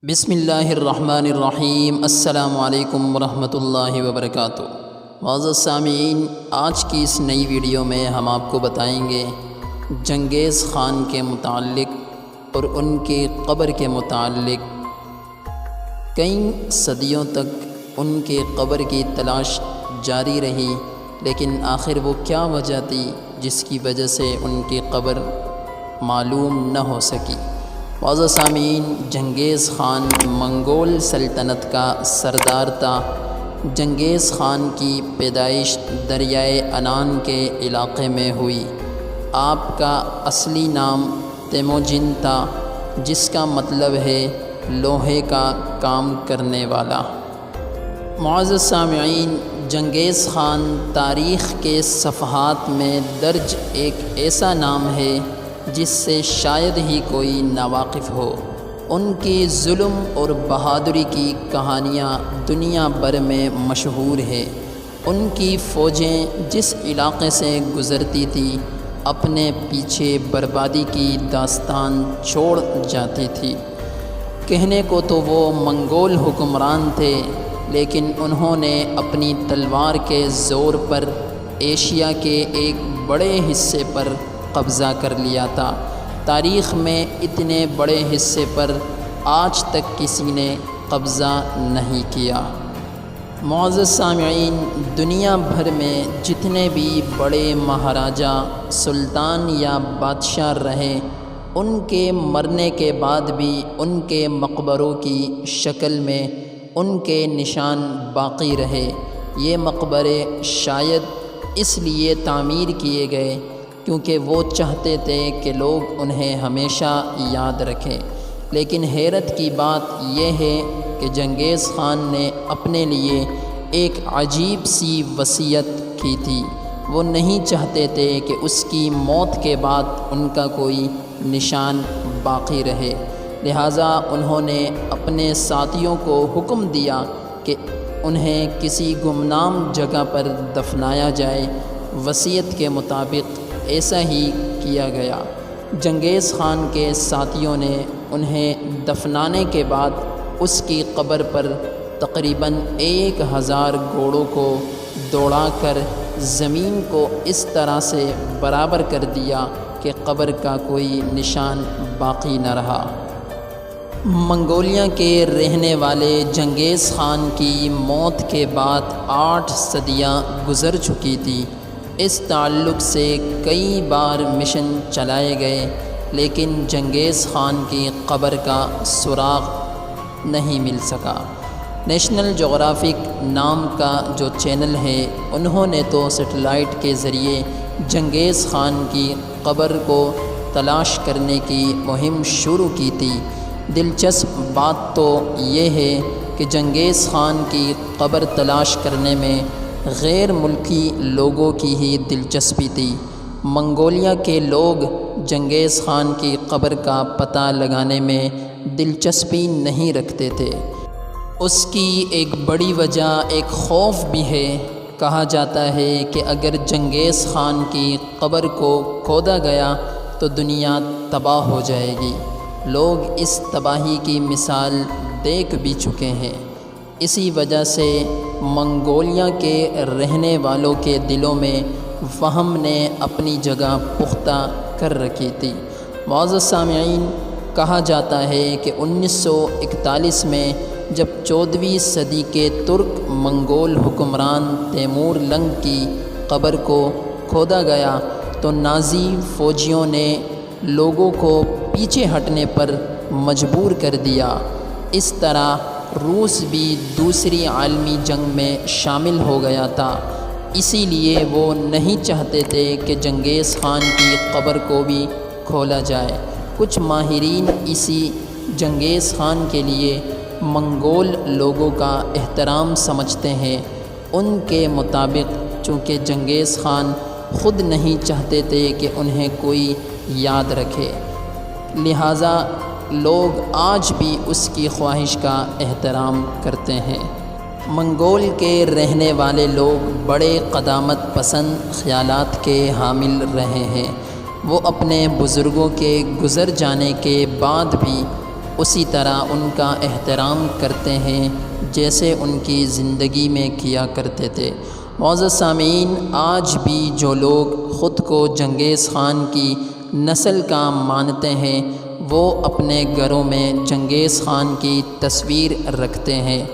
بسم اللہ الرحمن الرحیم۔ السلام علیکم ورحمۃ اللہ وبرکاتہ۔ معزز سامعین، آج کی اس نئی ویڈیو میں ہم آپ کو بتائیں گے چنگیز خان کے متعلق اور ان کی قبر کے متعلق۔ کئی صدیوں تک ان کے قبر کی تلاش جاری رہی، لیکن آخر وہ کیا وجہ تھی جس کی وجہ سے ان کی قبر معلوم نہ ہو سکی۔ معزز سامعین، چنگیز خان منگول سلطنت کا سردار تھا۔ چنگیز خان کی پیدائش دریائے انان کے علاقے میں ہوئی۔ آپ کا اصلی نام تیموجن تھا، جس کا مطلب ہے لوہے کا کام کرنے والا۔ معزز سامعین، چنگیز خان تاریخ کے صفحات میں درج ایک ایسا نام ہے جس سے شاید ہی کوئی ناواقف ہو۔ ان کی ظلم اور بہادری کی کہانیاں دنیا بھر میں مشہور ہے۔ ان کی فوجیں جس علاقے سے گزرتی تھیں، اپنے پیچھے بربادی کی داستان چھوڑ جاتی تھی۔ کہنے کو تو وہ منگول حکمران تھے، لیکن انہوں نے اپنی تلوار کے زور پر ایشیا کے ایک بڑے حصے پر قبضہ کر لیا تھا۔ تاریخ میں اتنے بڑے حصے پر آج تک کسی نے قبضہ نہیں کیا۔ معزز سامعین، دنیا بھر میں جتنے بھی بڑے مہاراجا، سلطان یا بادشاہ رہے، ان کے مرنے کے بعد بھی ان کے مقبروں کی شکل میں ان کے نشان باقی رہے۔ یہ مقبرے شاید اس لیے تعمیر کیے گئے کیونکہ وہ چاہتے تھے کہ لوگ انہیں ہمیشہ یاد رکھیں۔ لیکن حیرت کی بات یہ ہے کہ چنگیز خان نے اپنے لیے ایک عجیب سی وصیت کی تھی۔ وہ نہیں چاہتے تھے کہ اس کی موت کے بعد ان کا کوئی نشان باقی رہے، لہٰذا انہوں نے اپنے ساتھیوں کو حکم دیا کہ انہیں کسی گمنام جگہ پر دفنایا جائے۔ وصیت کے مطابق ایسا ہی کیا گیا۔ چنگیز خان کے ساتھیوں نے انہیں دفنانے کے بعد اس کی قبر پر تقریباً 1000 گھوڑوں کو دوڑا کر زمین کو اس طرح سے برابر کر دیا کہ قبر کا کوئی نشان باقی نہ رہا۔ منگولیا کے رہنے والے چنگیز خان کی موت کے بعد 8 صدیاں گزر چکی تھی۔ اس تعلق سے کئی بار مشن چلائے گئے، لیکن چنگیز خان کی قبر کا سراغ نہیں مل سکا۔ نیشنل جغرافک نام کا جو چینل ہے، انہوں نے تو سیٹلائٹ کے ذریعے چنگیز خان کی قبر کو تلاش کرنے کی مہم شروع کی تھی۔ دلچسپ بات تو یہ ہے کہ چنگیز خان کی قبر تلاش کرنے میں غیر ملکی لوگوں کی ہی دلچسپی تھی۔ منگولیا کے لوگ چنگیز خان کی قبر کا پتہ لگانے میں دلچسپی نہیں رکھتے تھے۔ اس کی ایک بڑی وجہ ایک خوف بھی ہے۔ کہا جاتا ہے کہ اگر چنگیز خان کی قبر کو کھودا گیا تو دنیا تباہ ہو جائے گی۔ لوگ اس تباہی کی مثال دیکھ بھی چکے ہیں۔ اسی وجہ سے منگولیا کے رہنے والوں کے دلوں میں وہم نے اپنی جگہ پختہ کر رکھی تھی۔ معزز سامعین، کہا جاتا ہے کہ 1941 میں جب 14ویں صدی کے ترک منگول حکمران تیمور لنگ کی قبر کو کھودا گیا تو نازی فوجیوں نے لوگوں کو پیچھے ہٹنے پر مجبور کر دیا۔ اس طرح روس بھی دوسری عالمی جنگ میں شامل ہو گیا تھا، اسی لیے وہ نہیں چاہتے تھے کہ چنگیز خان کی قبر کو بھی کھولا جائے۔ کچھ ماہرین اسی چنگیز خان کے لیے منگول لوگوں کا احترام سمجھتے ہیں۔ ان کے مطابق چونکہ چنگیز خان خود نہیں چاہتے تھے کہ انہیں کوئی یاد رکھے، لہٰذا لوگ آج بھی اس کی خواہش کا احترام کرتے ہیں۔ منگول کے رہنے والے لوگ بڑے قدامت پسند خیالات کے حامل رہے ہیں۔ وہ اپنے بزرگوں کے گزر جانے کے بعد بھی اسی طرح ان کا احترام کرتے ہیں جیسے ان کی زندگی میں کیا کرتے تھے۔ معزز سامعین، آج بھی جو لوگ خود کو چنگیز خان کی نسل کا مانتے ہیں وہ اپنے گھروں میں چنگیز خان کی تصویر رکھتے ہیں۔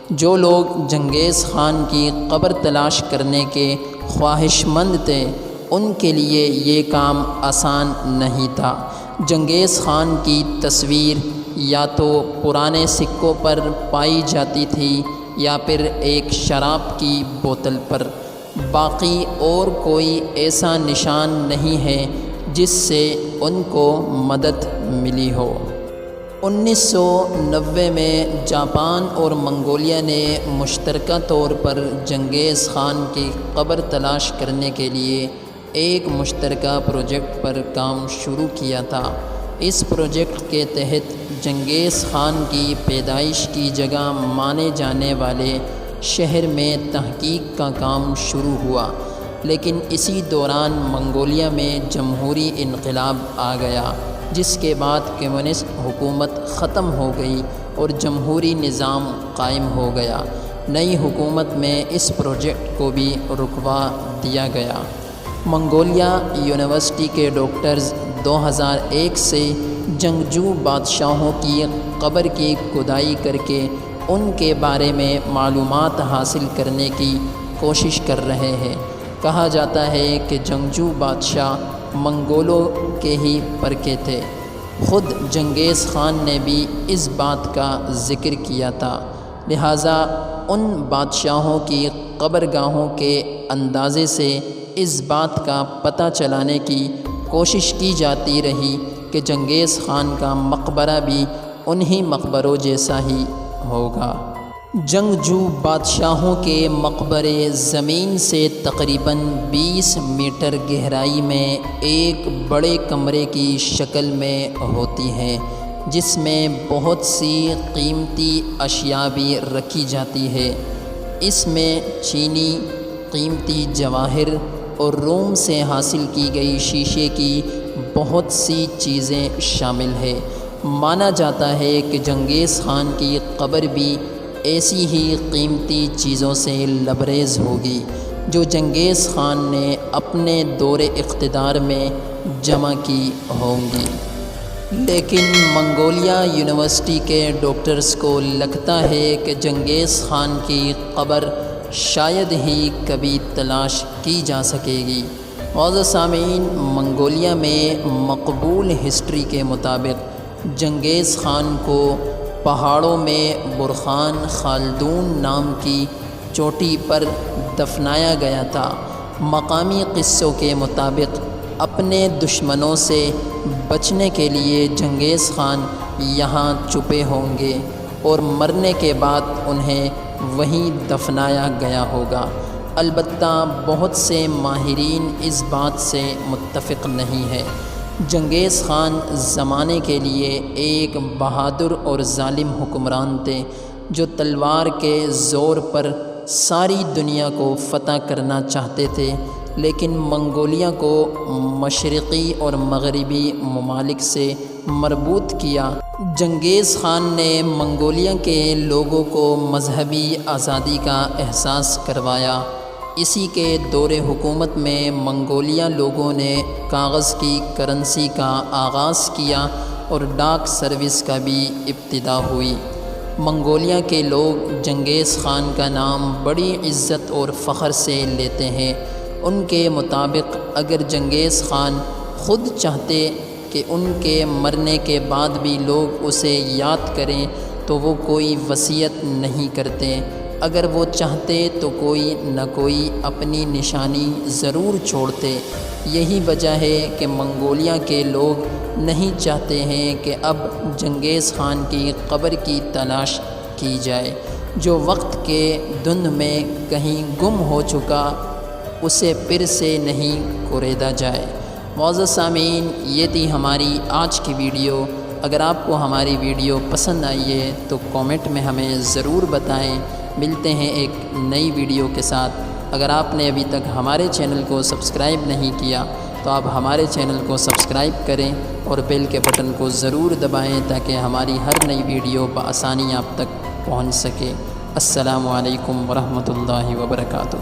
جو لوگ چنگیز خان کی قبر تلاش کرنے کے خواہش مند تھے ان کے لیے یہ کام آسان نہیں تھا۔ چنگیز خان کی تصویر یا تو پرانے سکوں پر پائی جاتی تھی یا پھر ایک شراب کی بوتل پر، باقی اور کوئی ایسا نشان نہیں ہے جس سے ان کو مدد ملی ہو۔ 1990 میں جاپان اور منگولیا نے مشترکہ طور پر چنگیز خان کی قبر تلاش کرنے کے لیے ایک مشترکہ پروجیکٹ پر کام شروع کیا تھا۔ اس پروجیکٹ کے تحت چنگیز خان کی پیدائش کی جگہ مانے جانے والے شہر میں تحقیق کا کام شروع ہوا، لیکن اسی دوران منگولیا میں جمہوری انقلاب آ گیا، جس کے بعد کمیونسٹ حکومت ختم ہو گئی اور جمہوری نظام قائم ہو گیا۔ نئی حکومت میں اس پروجیکٹ کو بھی رکوا دیا گیا۔ منگولیا یونیورسٹی کے ڈاکٹرز 2001 سے جنگجو بادشاہوں کی قبر کی کھدائی کر کے ان کے بارے میں معلومات حاصل کرنے کی کوشش کر رہے ہیں۔ کہا جاتا ہے کہ جنگجو بادشاہ منگولوں کے ہی پرکے تھے۔ خود چنگیز خان نے بھی اس بات کا ذکر کیا تھا، لہٰذا ان بادشاہوں کی قبرگاہوں کے اندازے سے اس بات کا پتہ چلانے کی کوشش کی جاتی رہی کہ چنگیز خان کا مقبرہ بھی انہی مقبروں جیسا ہی ہوگا۔ جنگجو بادشاہوں کے مقبرے زمین سے تقریباً 20 میٹر گہرائی میں ایک بڑے کمرے کی شکل میں ہوتی ہیں، جس میں بہت سی قیمتی اشیاء بھی رکھی جاتی ہے۔ اس میں چینی، قیمتی جواہر اور روم سے حاصل کی گئی شیشے کی بہت سی چیزیں شامل ہیں۔ مانا جاتا ہے کہ چنگیز خان کی قبر بھی ایسی ہی قیمتی چیزوں سے لبریز ہوگی جو چنگیز خان نے اپنے دور اقتدار میں جمع کی ہوں گی۔ لیکن منگولیا یونیورسٹی کے ڈاکٹرز کو لگتا ہے کہ چنگیز خان کی قبر شاید ہی کبھی تلاش کی جا سکے گی۔ معزز سامعین، منگولیا میں مقبول ہسٹری کے مطابق چنگیز خان کو پہاڑوں میں برخان خالدون نام کی چوٹی پر دفنایا گیا تھا۔ مقامی قصوں کے مطابق اپنے دشمنوں سے بچنے کے لیے چنگیز خان یہاں چھپے ہوں گے اور مرنے کے بعد انہیں وہیں دفنایا گیا ہوگا۔ البتہ بہت سے ماہرین اس بات سے متفق نہیں ہے۔ چنگیز خان زمانے کے لیے ایک بہادر اور ظالم حکمران تھے جو تلوار کے زور پر ساری دنیا کو فتح کرنا چاہتے تھے، لیکن منگولیا کو مشرقی اور مغربی ممالک سے مربوط کیا۔ چنگیز خان نے منگولیا کے لوگوں کو مذہبی آزادی کا احساس کروایا۔ اسی کے دور حکومت میں منگولیا لوگوں نے کاغذ کی کرنسی کا آغاز کیا اور ڈاک سروس کا بھی ابتدا ہوئی۔ منگولیا کے لوگ چنگیز خان کا نام بڑی عزت اور فخر سے لیتے ہیں۔ ان کے مطابق اگر چنگیز خان خود چاہتے کہ ان کے مرنے کے بعد بھی لوگ اسے یاد کریں تو وہ کوئی وصیت نہیں کرتے۔ اگر وہ چاہتے تو کوئی نہ کوئی اپنی نشانی ضرور چھوڑتے۔ یہی وجہ ہے کہ منگولیا کے لوگ نہیں چاہتے ہیں کہ اب چنگیز خان کی قبر کی تلاش کی جائے۔ جو وقت کے دھند میں کہیں گم ہو چکا اسے پھر سے نہیں کوریدا جائے۔ معزز سامعین، یہ تھی ہماری آج کی ویڈیو۔ اگر آپ کو ہماری ویڈیو پسند آئی ہے تو کامنٹ میں ہمیں ضرور بتائیں۔ ملتے ہیں ایک نئی ویڈیو کے ساتھ۔ اگر آپ نے ابھی تک ہمارے چینل کو سبسکرائب نہیں کیا تو آپ ہمارے چینل کو سبسکرائب کریں اور بیل کے بٹن کو ضرور دبائیں تاکہ ہماری ہر نئی ویڈیو بآسانی آپ تک پہنچ سکے۔ السلام علیکم ورحمۃ اللہ وبرکاتہ۔